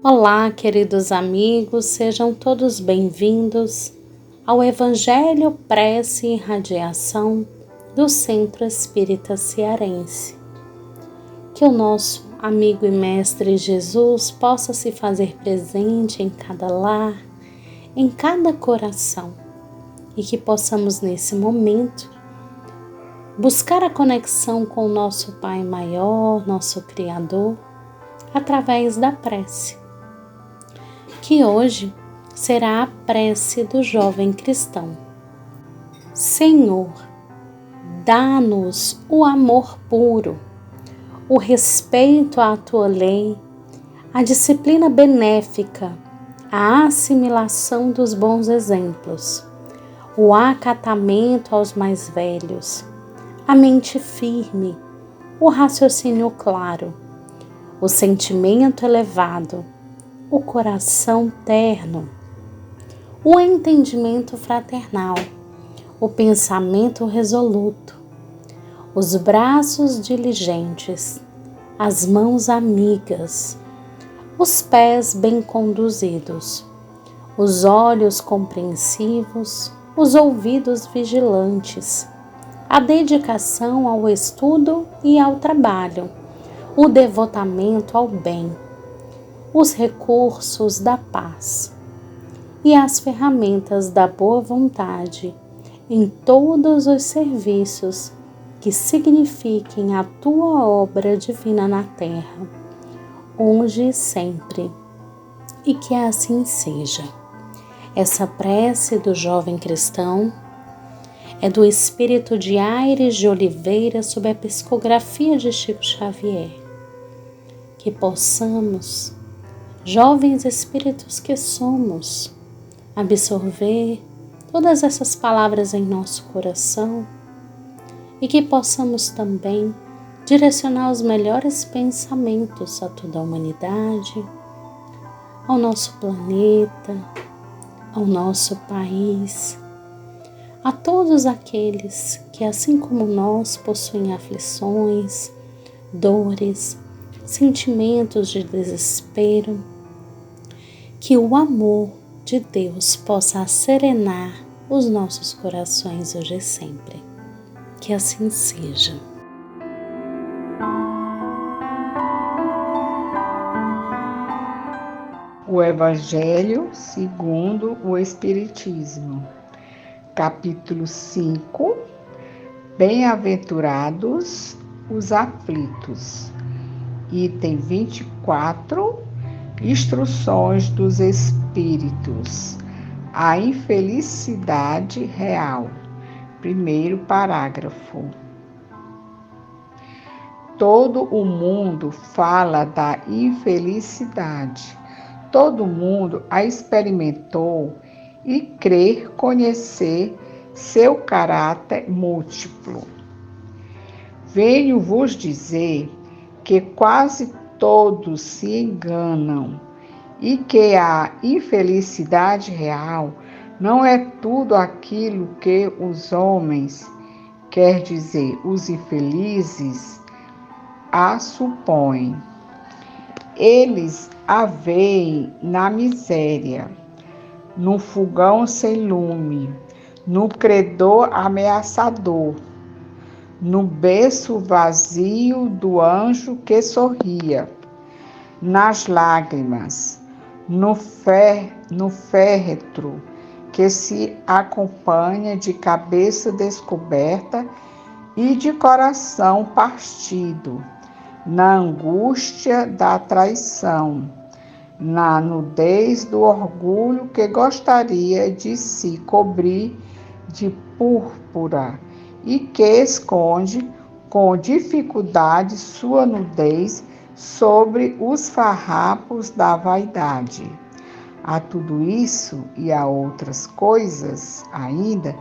Olá, queridos amigos, sejam todos bem-vindos ao Evangelho, Prece e Radiação do Centro Espírita Cearense. Que o nosso amigo e mestre Jesus possa se fazer presente em cada lar, em cada coração, e que possamos nesse momento buscar a conexão com o nosso Pai Maior, nosso Criador, através da prece, que hoje será a prece do jovem cristão. Senhor, dá-nos o amor puro, o respeito à tua lei, a disciplina benéfica, a assimilação dos bons exemplos, o acatamento aos mais velhos, a mente firme, o raciocínio claro, o sentimento elevado, o coração terno, o entendimento fraternal, o pensamento resoluto, os braços diligentes, as mãos amigas, os pés bem conduzidos, os olhos compreensivos, os ouvidos vigilantes, a dedicação ao estudo e ao trabalho, o devotamento ao bem, os recursos da paz e as ferramentas da boa vontade em todos os serviços que signifiquem a tua obra divina na terra, hoje e sempre, e que assim seja. Essa prece do jovem cristão é do espírito de Aires de Oliveira sob a psicografia de Chico Xavier. Que possamos, jovens espíritos que somos, absorver todas essas palavras em nosso coração e que possamos também direcionar os melhores pensamentos a toda a humanidade, ao nosso planeta, ao nosso país, a todos aqueles que, assim como nós, possuem aflições, dores, sentimentos de desespero, que o amor de Deus possa serenar os nossos corações hoje e sempre. Que assim seja. O Evangelho segundo o Espiritismo, capítulo 5, Bem-aventurados os aflitos, item 24, Instruções dos Espíritos, a infelicidade real, primeiro parágrafo. Todo o mundo fala da infelicidade. Todo mundo a experimentou e crê conhecer seu caráter múltiplo. Venho vos dizer que quase todos se enganam e que a infelicidade real não é tudo aquilo que os homens, quer dizer, os infelizes, a supõem. Eles a veem na miséria, no fogão sem lume, no credor ameaçador, no berço vazio do anjo que sorria, nas lágrimas, no féretro que se acompanha de cabeça descoberta e de coração partido, na angústia da traição, na nudez do orgulho que gostaria de se cobrir de púrpura e que esconde com dificuldade sua nudez sobre os farrapos da vaidade. A tudo isso e a outras coisas ainda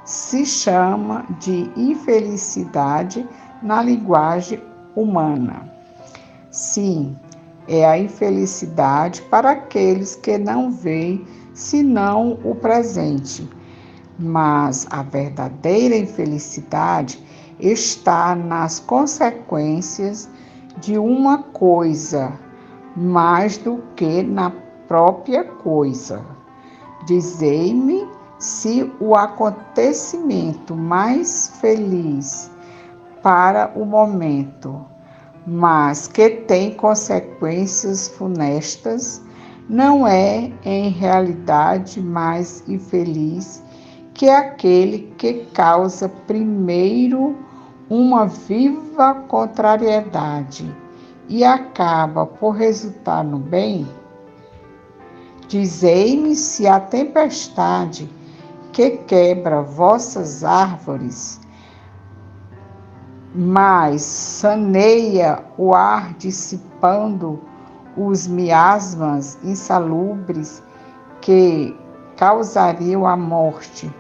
se chama de infelicidade na linguagem humana. Sim, é a infelicidade para aqueles que não veem senão o presente. Mas a verdadeira infelicidade está nas consequências de uma coisa, mais do que na própria coisa. Dizei-me se o acontecimento mais feliz para o momento, mas que tem consequências funestas, não é em realidade mais infeliz que aquele que causa primeiro uma viva contrariedade e acaba por resultar no bem? Dizei-me se a tempestade que quebra vossas árvores, mas saneia o ar dissipando os miasmas insalubres que causariam a morte,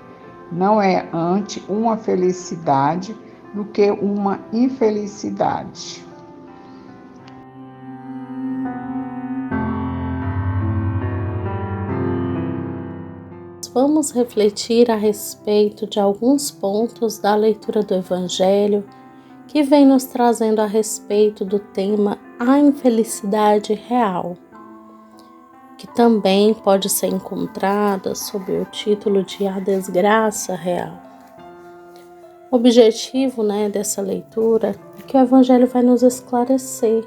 não é antes uma felicidade do que uma infelicidade. Vamos refletir a respeito de alguns pontos da leitura do Evangelho que vem nos trazendo a respeito do tema a infelicidade real, que também pode ser encontrada sob o título de a desgraça real. O objetivo, dessa leitura é que o Evangelho vai nos esclarecer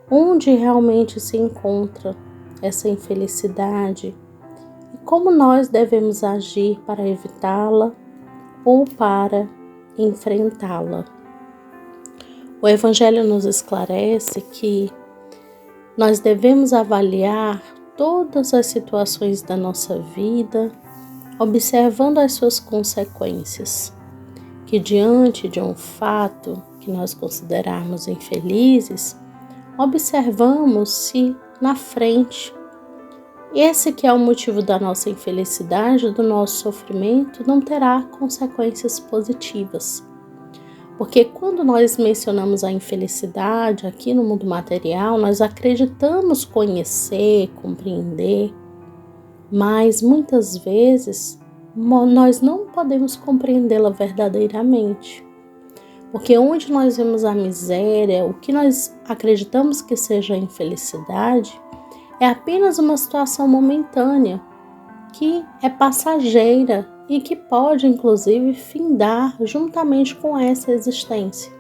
onde realmente se encontra essa infelicidade e como nós devemos agir para evitá-la ou para enfrentá-la. O Evangelho nos esclarece que nós devemos avaliar todas as situações da nossa vida, observando as suas consequências, que diante de um fato que nós considerarmos infelizes, observamos se na frente esse que é o motivo da nossa infelicidade, do nosso sofrimento, não terá consequências positivas. Porque quando nós mencionamos a infelicidade aqui no mundo material, nós acreditamos conhecer, compreender, mas muitas vezes nós não podemos compreendê-la verdadeiramente. Porque onde nós vemos a miséria, o que nós acreditamos que seja a infelicidade, é apenas uma situação momentânea, que é passageira e que pode, inclusive, findar juntamente com essa existência.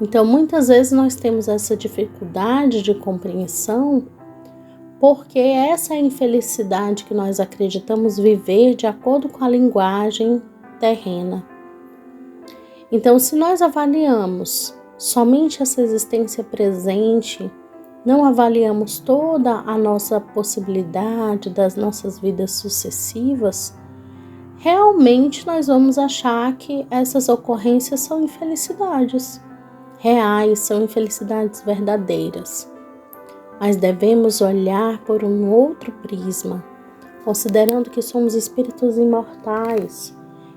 Então, muitas vezes nós temos essa dificuldade de compreensão porque essa é a infelicidade que nós acreditamos viver de acordo com a linguagem terrena. Então, se nós avaliamos somente essa existência presente, não avaliamos toda a nossa possibilidade das nossas vidas sucessivas, realmente nós vamos achar que essas ocorrências são infelicidades reais, são infelicidades verdadeiras. Mas devemos olhar por um outro prisma, considerando que somos espíritos imortais,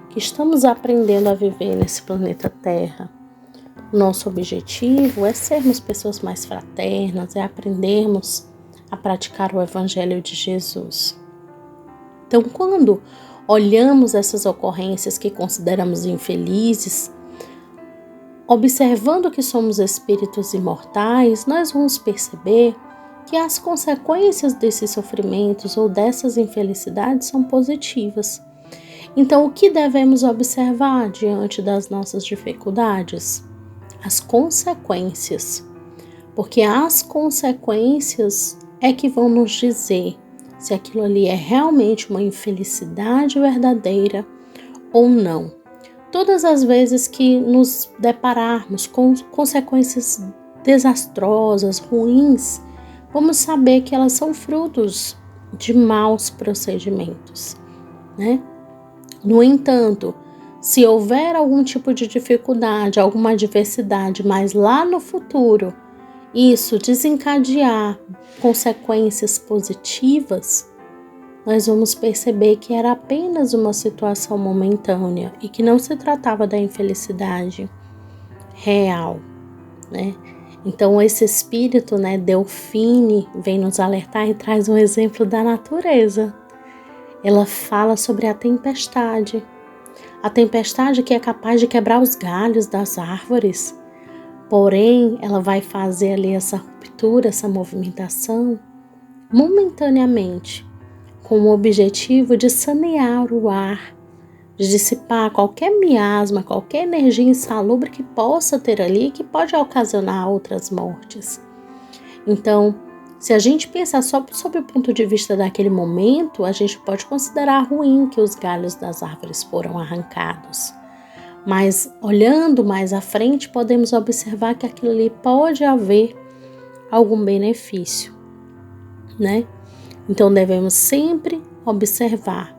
que estamos aprendendo a viver nesse planeta Terra. Nosso objetivo é sermos pessoas mais fraternas, é aprendermos a praticar o Evangelho de Jesus. Então, quando olhamos essas ocorrências que consideramos infelizes, observando que somos espíritos imortais, nós vamos perceber que as consequências desses sofrimentos ou dessas infelicidades são positivas. Então, o que devemos observar diante das nossas dificuldades? As consequências, porque as consequências é que vão nos dizer se aquilo ali é realmente uma infelicidade verdadeira ou não. Todas as vezes que nos depararmos com consequências desastrosas, ruins, vamos saber que elas são frutos de maus procedimentos, No entanto, se houver algum tipo de dificuldade, alguma adversidade, mas lá no futuro isso desencadear consequências positivas, nós vamos perceber que era apenas uma situação momentânea e que não se tratava da infelicidade real, Então esse espírito, Delfine, vem nos alertar e traz um exemplo da natureza. Ela fala sobre a tempestade. A tempestade que é capaz de quebrar os galhos das árvores. Porém, ela vai fazer ali essa ruptura, essa movimentação, momentaneamente, com o objetivo de sanear o ar, de dissipar qualquer miasma, qualquer energia insalubre que possa ter ali, que pode ocasionar outras mortes. Então, se a gente pensar só sob o ponto de vista daquele momento, a gente pode considerar ruim que os galhos das árvores foram arrancados. Mas, olhando mais à frente, podemos observar que aquilo ali pode haver algum benefício, né? Então, devemos sempre observar.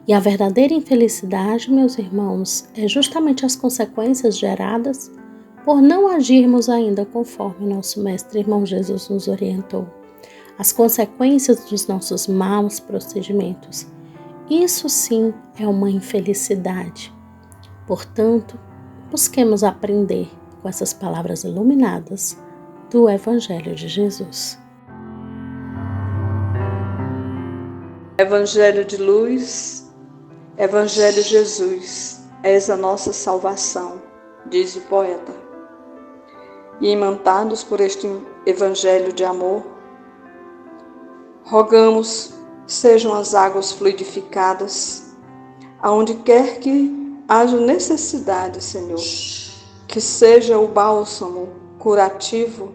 E a verdadeira infelicidade, meus irmãos, é justamente as consequências geradas por não agirmos ainda conforme nosso Mestre Irmão Jesus nos orientou. As consequências dos nossos maus procedimentos. Isso sim é uma infelicidade. Portanto, busquemos aprender com essas palavras iluminadas do Evangelho de Jesus. Evangelho de luz, Evangelho Jesus, és a nossa salvação, diz o poeta. E imantados por este Evangelho de amor, rogamos sejam as águas fluidificadas, aonde quer que haja necessidade, Senhor, que seja o bálsamo curativo,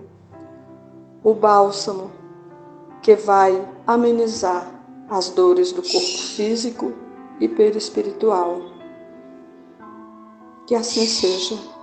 o bálsamo que vai amenizar as dores do corpo físico e perispiritual. Que assim seja.